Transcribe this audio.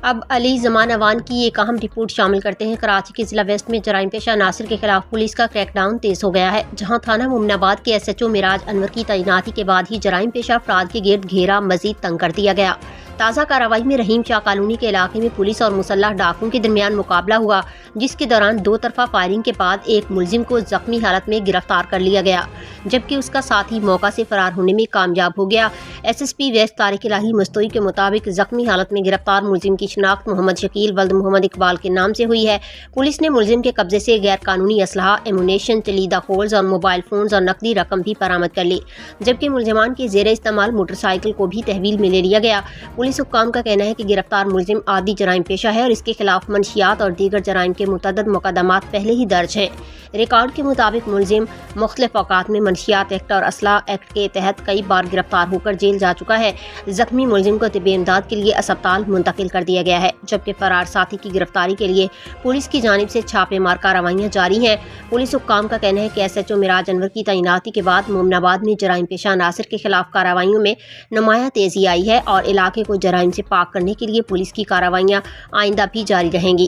اب علی زمان اوان کی ایک اہم رپورٹ شامل کرتے ہیں۔ کراچی کے ضلع ویسٹ میں جرائم پیشہ ناصر کے خلاف پولیس کا کریک ڈاؤن تیز ہو گیا ہے، جہاں تھانہ مومن آباد کے SHO معراج انور کی تعیناتی کے بعد ہی جرائم پیشہ افراد کے گرد گھیرا مزید تنگ کر دیا گیا۔ تازہ کارروائی میں رحیم شاہ کالونی کے علاقے میں پولیس اور مسلح ڈاکوؤں کے درمیان مقابلہ ہوا، جس کے دوران دو طرفہ فائرنگ کے بعد ایک ملزم کو زخمی حالت میں گرفتار کر لیا گیا، جبکہ اس کا ساتھی موقع سے فرار ہونے میں کامیاب ہو گیا۔ SSP ویسٹ طارق الہی مستوی کے مطابق زخمی حالت میں گرفتار ملزم کی شناخت محمد شکیل ولد محمد اقبال کے نام سے ہوئی ہے۔ پولیس نے ملزم کے قبضے سے غیر قانونی اسلحہ، ایمونیشن، کلیدہ کھولز اور موبائل فونز اور نقدی رقم بھی برآمد کر لی، جبکہ ملزمان کے زیر استعمال موٹر سائیکل کو بھی تحویل میں لے لیا گیا۔ پولیس حکام کا کہنا ہے کہ گرفتار ملزم عادی جرائم پیشہ ہے اور اس کے خلاف منشیات اور دیگر جرائم کے متعدد مقدمات پہلے ہی درج ہیں۔ ریکارڈ کے مطابق ملزم مختلف اوقات میں منشیات ایکٹ اور اسلحہ ایکٹ کے تحت کئی بار گرفتار ہو کر جیل جا چکا ہے۔ زخمی ملزم کو طبی امداد کے لیے اسپتال منتقل کر دیا گیا ہے، جبکہ فرار ساتھی کی گرفتاری کے لیے پولیس کی جانب سے چھاپے مار کارروائیاں جاری ہیں۔ پولیس حکام کا کہنا ہے کہ SHO معراج انور کی تعیناتی کے بعد مومن آباد میں جرائم پیشہ ناصر کے خلاف کارروائیوں میں نمایاں تیزی آئی ہے اور علاقے کو جرائم سے پاک کرنے کے لیے پولیس کی کارروائیاں آئندہ بھی جاری رہیں گی۔